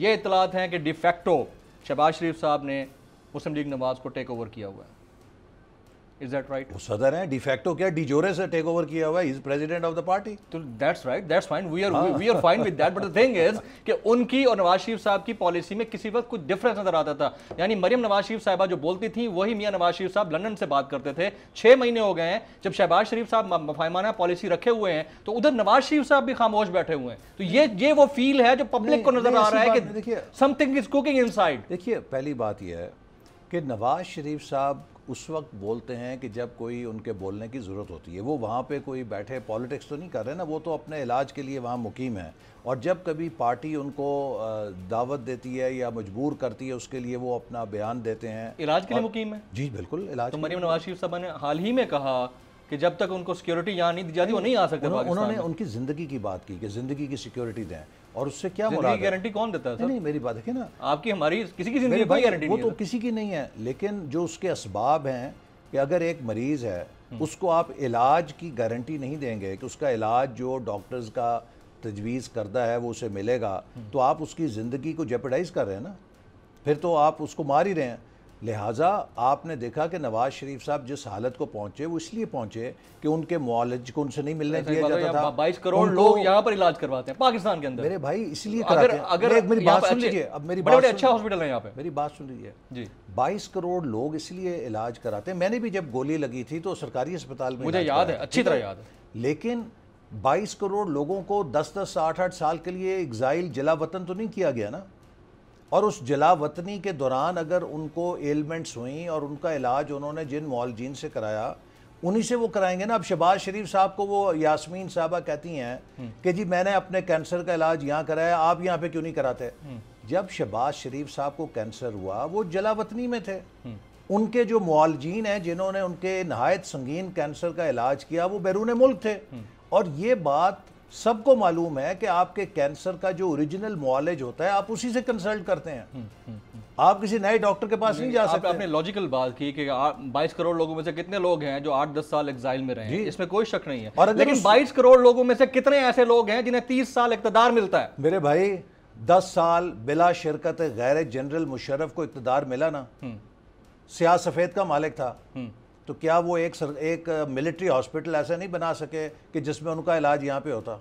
یہ اطلاعات ہیں کہ ڈی فیکٹو شہباز شریف صاحب نے مسلم لیگ نواز کو ٹیک اوور کیا ہوا ہے. Is that right? وہ صدر ہیں. ڈی فیکٹو کیا ڈی جورے سے ٹیک اوور کیا ہوا ہے. He is president of the party. That's right, that's fine. We are fine with that. But the thing is کہ ان کی اور نواز شریف صاحب کی پالیسی میں کسی وقت کچھ ڈفرنس نظر آتا تھا. یعنی مریم نواز شریف صاحبہ جو بولتی تھیں وہی میاں نواز شریف صاحب لندن سے بات کرتے تھے. 6 مہینے ہو گئے ہیں جب شہباز شریف صاحب مفاہمانہ پالیسی رکھے ہوئے ہیں تو ادھر نواز شریف صاحب بھی خاموش بیٹھے ہوئے ہیں. تو یہ وہ فیل ہے جو پبلک کو نظر آ رہا ہے کہ something is cooking inside. دیکھیے پہلی بات یہ ہے کہ نواز شریف صاحب اس وقت بولتے ہیں کہ جب کوئی ان کے بولنے کی ضرورت ہوتی ہے. وہ وہاں پہ کوئی بیٹھے پالیٹکس تو نہیں کر رہے نا, وہ تو اپنے علاج کے لیے وہاں مقیم ہیں. اور جب کبھی پارٹی ان کو دعوت دیتی ہے یا مجبور کرتی ہے اس کے لیے وہ اپنا بیان دیتے ہیں. علاج کے لیے مقیم ہے؟ جی بالکل علاج. تو مریم نواز شریف صاحبہ نے حال ہی میں کہا کہ جب تک ان کو سیکیورٹی یہاں نہیں دی جاتی وہ نہیں آ سکتے پاکستان. انہوں نے ان کی زندگی کی بات کی کہ زندگی کی سیکیورٹی دیں, اور اس سے کیا مراد ہے؟ زندگی کی گارنٹی کون دیتا ہے سر؟ نہیں میری بات ہے نا, آپ کی ہماری کسی کی زندگی کوئی گارنٹی نہیں ہے. وہ تو کسی کی نہیں ہے, لیکن جو اس کے اسباب ہیں کہ اگر ایک مریض ہے اس کو آپ علاج کی گارنٹی نہیں دیں گے کہ اس کا علاج جو ڈاکٹرز کا تجویز کردہ ہے وہ اسے ملے گا, تو آپ اس کی زندگی کو جیپڈائز کر رہے ہیں نا, پھر تو آپ اس کو مار ہی رہے ہیں. لہٰذا آپ نے دیکھا کہ نواز شریف صاحب جس حالت کو پہنچے وہ اس لیے پہنچے کہ ان کے معالج کو ان سے نہیں ملنے دیا جاتا تھا. 22 کروڑ لوگ یہاں پر علاج کرواتے ہیں پاکستان کے اندر. میرے بھائی اس لیے کراتے ہیں. اگر میری بات سن لیجیے, اب میری بات اچھا ہاسپٹل ہے یہاں پہ, میری بات سن لیجیے. جی 22 کروڑ لوگ اس لیے علاج کراتے ہیں. میں نے بھی جب گولی لگی تھی تو سرکاری اسپتال میں مجھے یاد ہے, اچھی طرح یاد ہے. لیکن 22 کروڑ لوگوں کو 10-10 8-8 سال کے لیے ایگزائل جلا وطن تو نہیں کیا گیا نا. اور اس جلا وطنی کے دوران اگر ان کو ایلمنٹس ہوئیں اور ان کا علاج انہوں نے جن معالجین سے کرایا انہی سے وہ کرائیں گے نا. اب شہباز شریف صاحب کو وہ یاسمین صاحبہ کہتی ہیں کہ جی میں نے اپنے کینسر کا علاج یہاں کرایا, آپ یہاں پہ کیوں نہیں کراتے؟ جب شہباز شریف صاحب کو کینسر ہوا وہ جلا وطنی میں تھے. ان کے جو معالجین ہیں جنہوں نے ان کے نہایت سنگین کینسر کا علاج کیا وہ بیرون ملک تھے. اور یہ بات سب کو معلوم ہے کہ آپ کے کینسر کا جو اوریجنل معالج ہوتا ہے آپ اسی سے کنسلٹ کرتے ہیں, آپ کسی نئے ڈاکٹر کے پاس نہیں جا سکتے. آپ نے لاجیکل بات کی کہ 22 کروڑ لوگوں میں سے کتنے لوگ ہیں جو 8-10 سال ایگزائل میں رہے ہیں, اس میں کوئی شک نہیں ہے. لیکن 22 کروڑ لوگوں میں سے کتنے ایسے لوگ ہیں جنہیں 30 سال اقتدار ملتا ہے؟ میرے بھائی 10 سال بلا شرکت غیر جنرل مشرف کو اقتدار ملا نا, سیاہ سفید کا مالک تھا, تو کیا وہ ایک ملٹری ہاسپٹل ایسا نہیں بنا سکے کہ جس میں ان کا علاج یہاں پہ ہوتا؟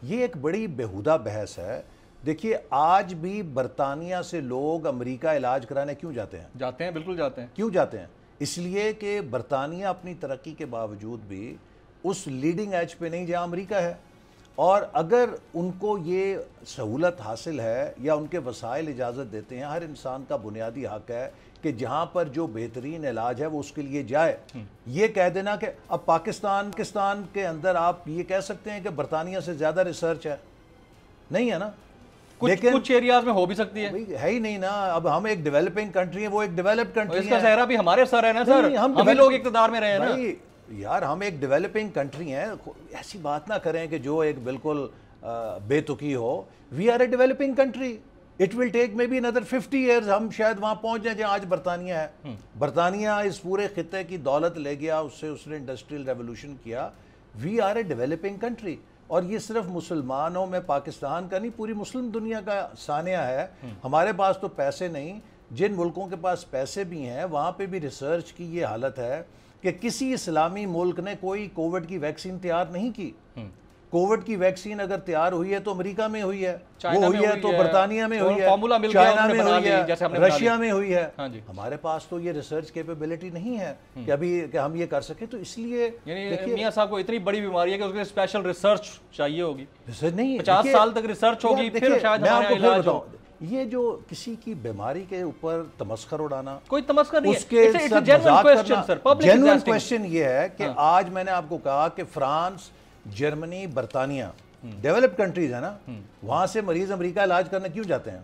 یہ ایک بڑی بیہودہ بحث ہے. دیکھیے آج بھی برطانیہ سے لوگ امریکہ علاج کرانے کیوں جاتے ہیں؟ جاتے ہیں, بالکل جاتے ہیں. کیوں جاتے ہیں؟ اس لیے کہ برطانیہ اپنی ترقی کے باوجود بھی اس لیڈنگ ایج پہ نہیں جہاں امریکہ ہے. اور اگر ان کو یہ سہولت حاصل ہے یا ان کے وسائل اجازت دیتے ہیں, ہر انسان کا بنیادی حق ہے کہ جہاں پر جو بہترین علاج ہے وہ اس کے لیے جائے. یہ کہہ دینا کہ اب پاکستان کے اندر آپ یہ کہہ سکتے ہیں کہ برطانیہ سے زیادہ ریسرچ ہے, نہیں ہے نا. لیکن کچھ ایریاز میں ہو بھی سکتی ہے ہی نہیں نا. اب ہم ایک ڈیولپنگ کنٹری ہیں, وہ ایک ڈیولپڈ کنٹری ہے. اس کا صحرا بھی ہمارے سر ہے نا سر, ہم بھی لوگ اقتدار میں رہے ہیں نا. یار ہم ایک ڈیولپنگ کنٹری ہیں, ایسی بات نہ کریں کہ جو ایک بالکل بے تکی ہو. We are a developing country. It will take may be another 50 years, ہم شاید وہاں پہنچ جائیں جہاں آج برطانیہ ہے. برطانیہ اس پورے خطے کی دولت لے گیا, اس نے انڈسٹریل ریولوشن کیا. We are a developing country. اور یہ صرف مسلمانوں میں پاکستان کا نہیں, پوری مسلم دنیا کا سانحہ ہے. ہمارے پاس تو پیسے نہیں, جن ملکوں کے پاس پیسے بھی ہیں وہاں پہ بھی ریسرچ کی یہ حالت ہے کہ کسی اسلامی ملک نے کوئی کووڈ کی ویکسین تیار نہیں کی. کووڈ کی ویکسین اگر تیار ہوئی ہے تو امریکہ میں ہوئی ہے, وہ ہوئی ہے تو برطانیہ میں ہوئی ہے, چائنا میں ہوئی ہے, رشیا میں ہوئی ہے. ہمارے پاس تو یہ ریسرچ کیپیبلٹی نہیں ہے کہ ابھی کہ ہم یہ کر سکیں. تو اس لیے میاں صاحب کو اتنی بڑی بیماری ہے کہ اس کے لیے اسپیشل ریسرچ چاہیے ہوگی. ریسرچ نہیں, 50 سال تک ریسرچ ہوگی, پھر شاید ہمارا علاج ہو. یہ جو کسی کی بیماری کے اوپر تمسخر اڑانا, کوئی تمسخر نہیں ہے, اس کے جینوئن کویسچن یہ ہے کہ آج میں نے آپ کو کہا کہ فرانس, جرمنی, برطانیہ ڈیولپڈ کنٹریز ہیں نا, وہاں سے مریض امریکہ علاج کرنے کیوں جاتے ہیں؟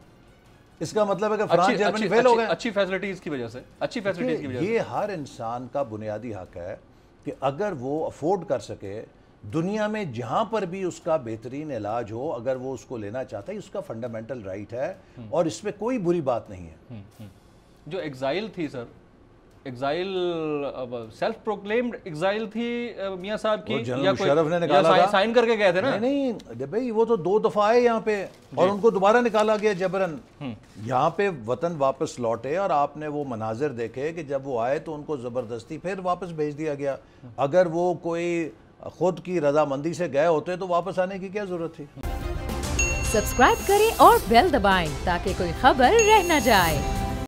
اس کا مطلب ہے کہ فرانس جرمنی فیل ہو گئے اچھی فیسلٹیز کی وجہ سے. اچھی فیسلٹیز کی وجہ سے یہ ہر انسان کا بنیادی حق ہے کہ اگر وہ افورڈ کر سکے, دنیا میں جہاں پر بھی اس کا بہترین علاج ہو, اگر وہ اس کو لینا چاہتا ہے, اس کا فنڈامنٹل رائٹ ہے اور اس میں کوئی بری بات نہیں ہے. جو ایگزائل تھی سر, ایگزائل سیلف پروکلیمڈ ایگزائل تھی میاں صاحب کی جنرل مشرف نے نکالا تھا، سائن کر کے گئے تھے نا؟ نہیں بھائی وہ تو 2 دفعہ آئے یہاں پہ اور ان کو دوبارہ نکالا گیا جبرن. یہاں پہ وطن واپس لوٹے اور آپ نے وہ مناظر دیکھے کہ جب وہ آئے تو ان کو زبردستی پھر واپس بھیج دیا گیا. اگر وہ کوئی خود کی رضامندی سے گئے ہوتے تو واپس آنے کی کیا ضرورت تھی؟ سبسکرائب کریں اور بیل دبائیں تاکہ کوئی خبر رہ نہ جائے.